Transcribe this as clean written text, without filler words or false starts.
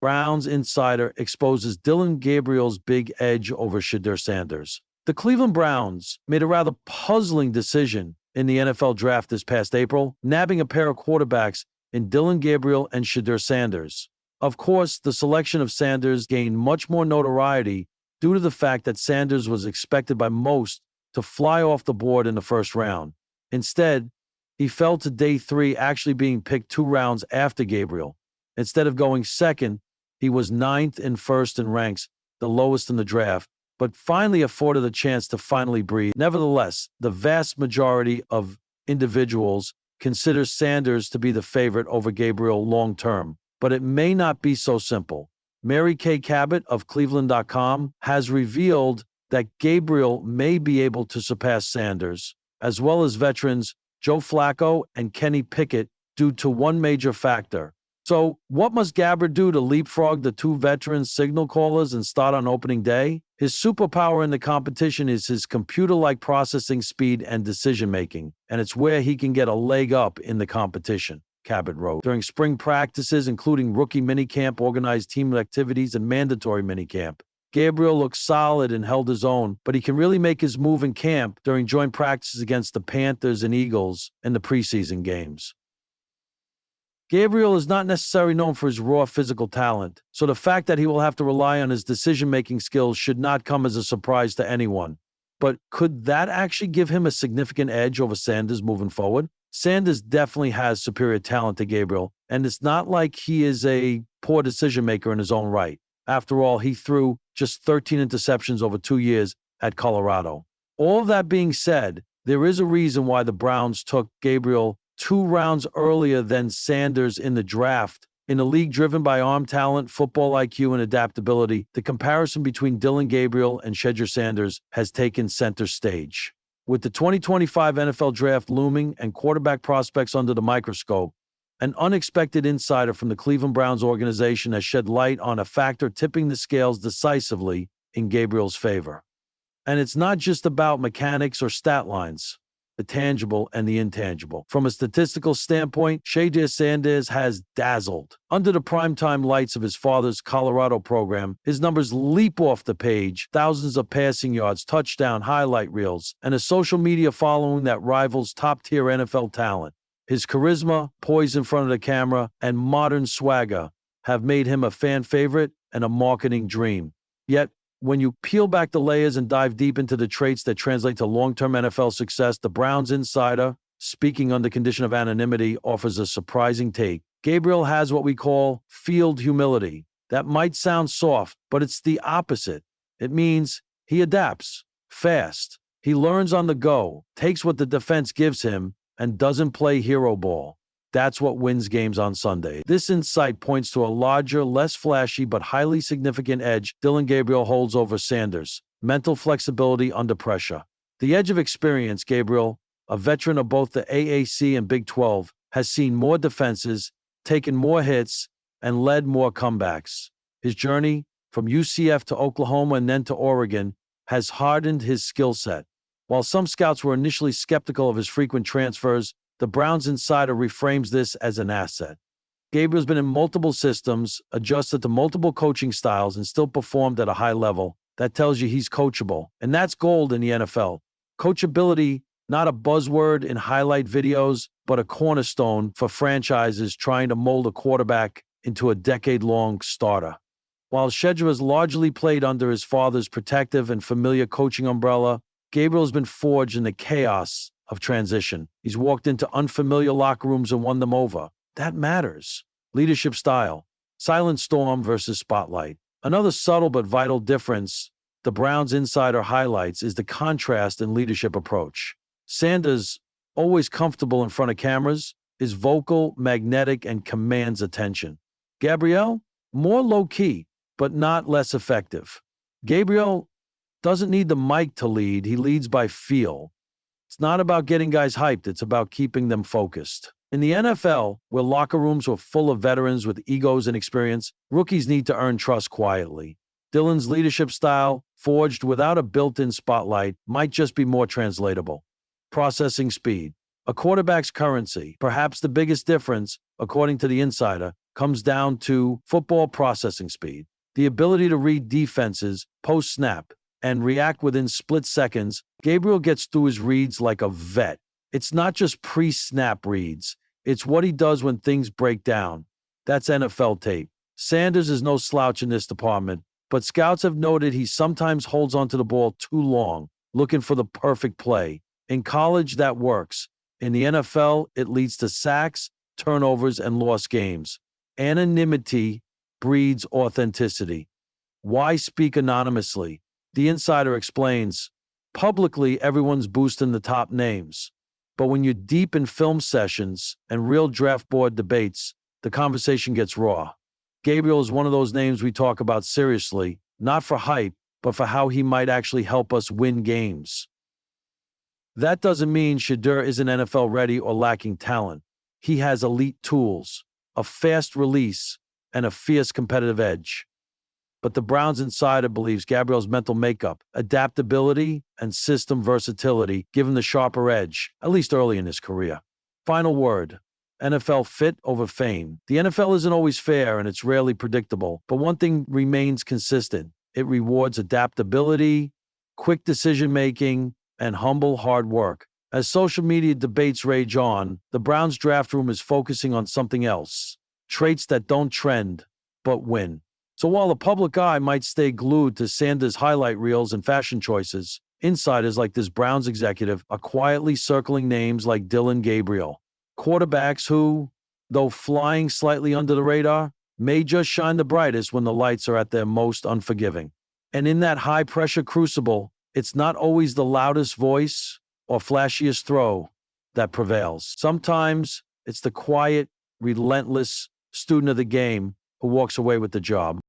Browns insider exposes Dillon Gabriel's big edge over Shedeur Sanders. The Cleveland Browns made a rather puzzling decision in the NFL draft this past April, nabbing a pair of quarterbacks in Dillon Gabriel and Shedeur Sanders. Of course, the selection of Sanders gained much more notoriety due to the fact that Sanders was expected by most to fly off the board in the first round. Instead, he fell to day 3, actually being picked 2 rounds after Gabriel. Instead of going second, he was 9th and 1st in ranks, the lowest in the draft, but finally afforded a chance to finally breathe. Nevertheless, the vast majority of individuals consider Sanders to be the favorite over Gabriel long term, but it may not be so simple. Mary Kay Cabot of Cleveland.com has revealed that Gabriel may be able to surpass Sanders, as well as veterans Joe Flacco and Kenny Pickett, due to one major factor. So, what must Gabbard do to leapfrog the 2 veteran signal callers and start on opening day? His superpower in the competition is his computer-like processing speed and decision-making, and it's where he can get a leg up in the competition, Cabot wrote. During spring practices, including rookie minicamp, organized team activities, and mandatory minicamp, Gabriel looked solid and held his own, but he can really make his move in camp during joint practices against the Panthers and Eagles in the preseason games. Gabriel is not necessarily known for his raw physical talent, so the fact that he will have to rely on his decision-making skills should not come as a surprise to anyone. But could that actually give him a significant edge over Sanders moving forward? Sanders definitely has superior talent to Gabriel, and it's not like he is a poor decision-maker in his own right. After all, he threw just 13 interceptions over 2 years at Colorado. All of that being said, there is a reason why the Browns took Gabriel 2 rounds earlier than Sanders in the draft. In a league driven by arm talent, football IQ, and adaptability, the comparison between Dillon Gabriel and Shedeur Sanders has taken center stage. With the 2025 NFL Draft looming and quarterback prospects under the microscope, an unexpected insider from the Cleveland Browns organization has shed light on a factor tipping the scales decisively in Gabriel's favor. And it's not just about mechanics or stat lines. The tangible and the intangible. From a statistical standpoint, Shedeur Sanders has dazzled. Under the primetime lights of his father's Colorado program, his numbers leap off the page, thousands of passing yards, touchdown, highlight reels, and a social media following that rivals top-tier NFL talent. His charisma, poise in front of the camera, and modern swagger have made him a fan favorite and a marketing dream. Yet, when you peel back the layers and dive deep into the traits that translate to long-term NFL success, the Browns insider, speaking under condition of anonymity, offers a surprising take. Gabriel has what we call field humility. That might sound soft, but it's the opposite. It means he adapts fast. He learns on the go, takes what the defense gives him, and doesn't play hero ball. That's what wins games on Sunday. This insight points to a larger, less flashy, but highly significant edge Dillon Gabriel holds over Sanders: mental flexibility under pressure. The edge of experience. Gabriel, a veteran of both the AAC and Big 12, has seen more defenses, taken more hits, and led more comebacks. His journey from UCF to Oklahoma and then to Oregon has hardened his skill set. While some scouts were initially skeptical of his frequent transfers, the Browns insider reframes this as an asset. Gabriel's been in multiple systems, adjusted to multiple coaching styles, and still performed at a high level. That tells you he's coachable, and that's gold in the NFL. Coachability, not a buzzword in highlight videos, but a cornerstone for franchises trying to mold a quarterback into a decade-long starter. While Shedeur has largely played under his father's protective and familiar coaching umbrella, Gabriel's been forged in the chaos of transition. He's walked into unfamiliar locker rooms and won them over. That matters. Leadership style. Silent storm versus spotlight. Another subtle but vital difference the Browns insider highlights is the contrast in leadership approach. Sanders, always comfortable in front of cameras, is vocal, magnetic, and commands attention. Gabriel, more low-key, but not less effective. Gabriel doesn't need the mic to lead. He leads by feel. It's not about getting guys hyped. It's about keeping them focused. In the NFL, where locker rooms are full of veterans with egos and experience, rookies need to earn trust quietly. Dillon's leadership style, forged without a built-in spotlight, might just be more translatable. Processing speed. A quarterback's currency, perhaps the biggest difference, according to the insider, comes down to football processing speed, the ability to read defenses post-snap and react within split seconds. Gabriel gets through his reads like a vet. It's not just pre-snap reads. It's what he does when things break down. That's NFL tape. Sanders is no slouch in this department, but scouts have noted he sometimes holds onto the ball too long, looking for the perfect play. In college, that works. In the NFL, it leads to sacks, turnovers, and lost games. Anonymity breeds authenticity. Why speak anonymously? The insider explains, publicly, everyone's boosting the top names. But when you're deep in film sessions and real draft board debates, the conversation gets raw. Gabriel is one of those names we talk about seriously, not for hype, but for how he might actually help us win games. That doesn't mean Shedeur isn't NFL ready or lacking talent. He has elite tools, a fast release, and a fierce competitive edge. But the Browns insider believes Gabriel's mental makeup, adaptability, and system versatility give him the sharper edge, at least early in his career. Final word. NFL fit over fame. The NFL isn't always fair and it's rarely predictable, but one thing remains consistent. It rewards adaptability, quick decision-making, and humble hard work. As social media debates rage on, the Browns draft room is focusing on something else. Traits that don't trend, but win. So while the public eye might stay glued to Sanders' highlight reels and fashion choices, insiders like this Browns executive are quietly circling names like Dillon Gabriel. Quarterbacks who, though flying slightly under the radar, may just shine the brightest when the lights are at their most unforgiving. And in that high-pressure crucible, it's not always the loudest voice or flashiest throw that prevails. Sometimes it's the quiet, relentless student of the game who walks away with the job.